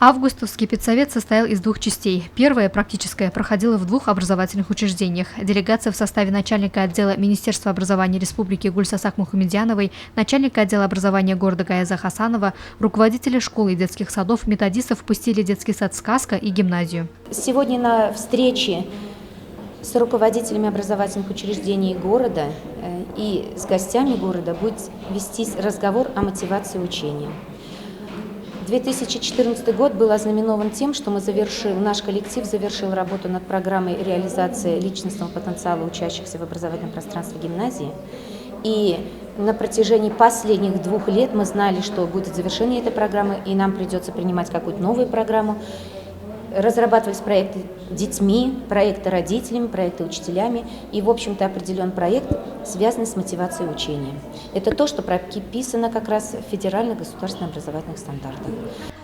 Августовский педсовет состоял из двух частей. Первая, практическая, проходила в двух образовательных учреждениях. Делегация в составе начальника отдела Министерства образования Республики Гульсасак Мухамедяновой, начальника отдела образования города Гаяза Хасанова, руководителя школ и детских садов, методистов впустили детский сад «Сказка» и гимназию. Сегодня на встрече с руководителями образовательных учреждений города и с гостями города будет вестись разговор о мотивации учения. 2014 год был ознаменован тем, что наш коллектив завершил работу над программой реализации личностного потенциала учащихся в образовательном пространстве гимназии. И на протяжении последних 2 лет мы знали, что будет завершение этой программы, и нам придется принимать какую-то новую программу. Разрабатывались проекты детьми, проекты родителями, проекты учителями и, в общем-то, определен проект, связанный с мотивацией учения. Это то, что прописано как раз в федеральных государственных образовательных стандартах.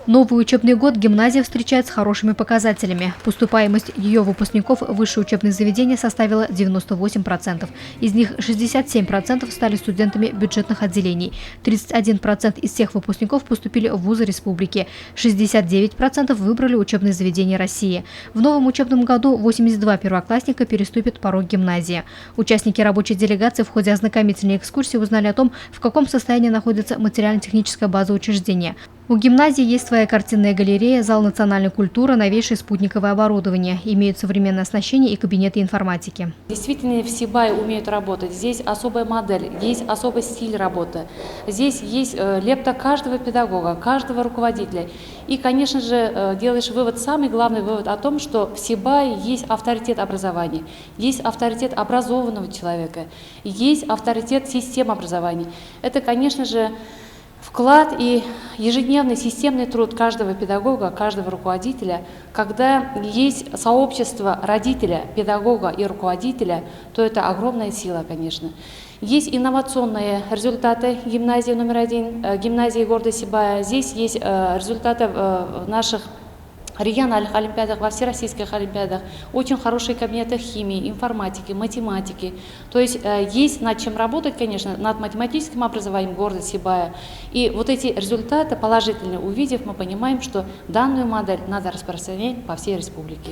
Новый учебный год гимназия встречает с хорошими показателями. Поступаемость ее выпускников в высшие учебные заведения составила 98%. Из них 67% стали студентами бюджетных отделений. 31% из всех выпускников поступили в вузы республики. 69% выбрали учебные заведения России. В новом учебном году 82 первоклассника переступят порог гимназии. Участники рабочей делегации в ходе ознакомительной экскурсии узнали о том, в каком состоянии находится материально-техническая база учреждения. У гимназии есть своя картинная галерея, зал национальной культуры, новейшее спутниковое оборудование. Имеют современное оснащение и кабинеты информатики. Действительно, в Сибае умеют работать. Здесь особая модель, есть особый стиль работы. Здесь есть лепта каждого педагога, каждого руководителя. И, конечно же, делаешь вывод, самый главный вывод о том, что в Сибае есть авторитет образования, есть авторитет образованного человека, есть авторитет системы образования. Это, конечно же, вклад и ежедневный системный труд каждого педагога, каждого руководителя. Когда есть сообщество родителя, педагога и руководителя, то это огромная сила, конечно. Есть инновационные результаты гимназии номер 1, гимназии города Сибая. Здесь есть результаты наших региональных олимпиадах, во всероссийских олимпиадах, очень хорошие кабинеты химии, информатики, математики. То есть есть над чем работать, конечно, над математическим образованием города Сибая. И вот эти результаты положительные увидев, мы понимаем, что данную модель надо распространять по всей республике.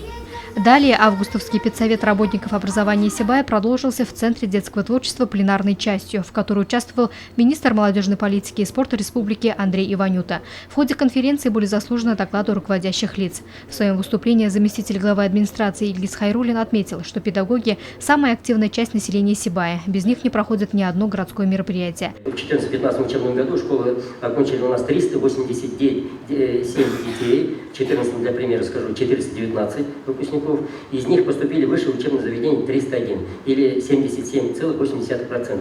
Далее августовский педсовет работников образования Сибая продолжился в Центре детского творчества пленарной частью, в которой участвовал министр молодежной политики и спорта республики Андрей Иванюта. В ходе конференции были заслужены доклады руководящих лиц. В своем выступлении заместитель главы администрации Ильгиз Хайруллин отметил, что педагоги – самая активная часть населения Сибая. Без них не проходит ни одно городское мероприятие. В 2014-2015 учебном году школы окончили у нас 387 детей, в 2014, для примера скажу, 419 выпускников. Из них поступили в высшее учебное заведение 301, или 77,8%.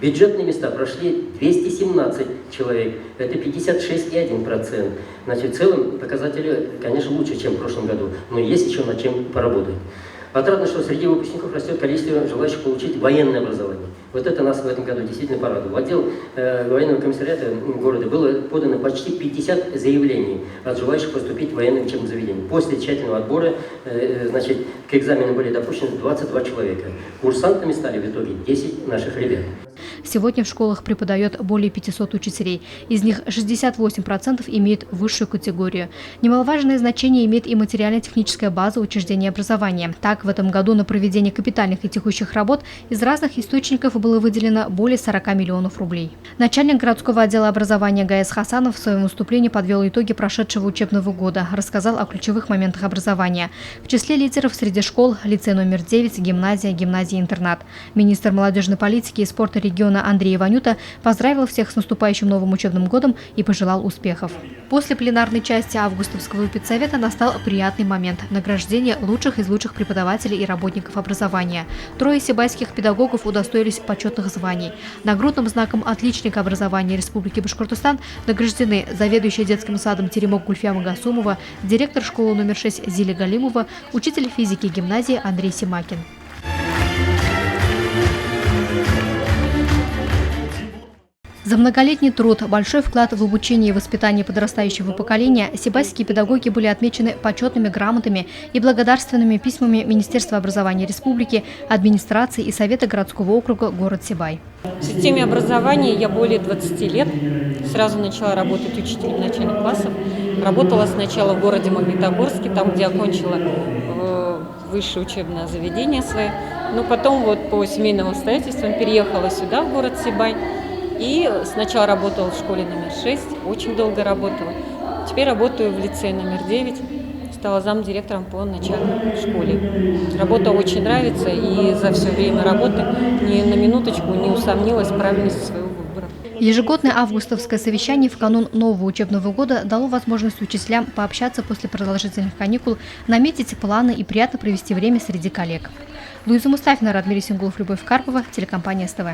Бюджетные места прошли 217 человек, это 56,1%. Значит, в целом показатели, конечно, лучше, чем в прошлом году, но есть еще над чем поработать. Отрадно, что среди выпускников растет количество желающих получить военное образование. Вот это нас в этом году действительно порадовало. В отдел военного комиссариата города было подано почти 50 заявлений от желающих поступить в военное учебное заведение. После тщательного отбора, значит, к экзамену были допущены 22 человека. Курсантами стали в итоге 10 наших ребят. Сегодня в школах преподает более 500 учителей. Из них 68% имеют высшую категорию. Немаловажное значение имеет и материально-техническая база учреждения образования. Так, в этом году на проведение капитальных и текущих работ из разных источников было выделено более 40 миллионов рублей. Начальник городского отдела образования Гаяза Хасанов в своем выступлении подвел итоги прошедшего учебного года, рассказал о ключевых моментах образования. В числе лидеров среди школ – лицей номер 9, гимназия, гимназия-интернат. Министр молодежной политики и спорта региона Андрей Иванюта поздравил всех с наступающим новым учебным годом и пожелал успехов. После пленарной части августовского педсовета настал приятный момент – награждение лучших из лучших преподавателей и работников образования. 3 сибайских педагогов удостоились почетных званий. Нагрудным знаком «Отличника образования Республики Башкортостан» награждены заведующая детским садом Теремок Гульфия Гасумова, директор школы номер 6 Зиля Галимова, учитель физики гимназии Андрей Симакин. За многолетний труд, большой вклад в обучение и воспитание подрастающего поколения сибайские педагоги были отмечены почетными грамотами и благодарственными письмами Министерства образования Республики, администрации и Совета городского округа город Сибай. В системе образования я более 20 лет. Сразу начала работать учителем начальных классов. Работала сначала в городе Магнитогорске, там, где окончила высшее учебное заведение свое. Но потом вот по семейным обстоятельствам переехала сюда, в город Сибай. И сначала работала в школе номер 6, очень долго работала. Теперь работаю в лицее номер 9. Стала замдиректором по начальной школе. Работа очень нравится, и за все время работы ни на минуточку не усомнилась в правильности своего выбора. Ежегодное августовское совещание в канун нового учебного года дало возможность учителям пообщаться после продолжительных каникул, наметить планы и приятно провести время среди коллег. Луиза Мустафина, Радмир Исенгулов, Любовь Карпова, телекомпания СТВ.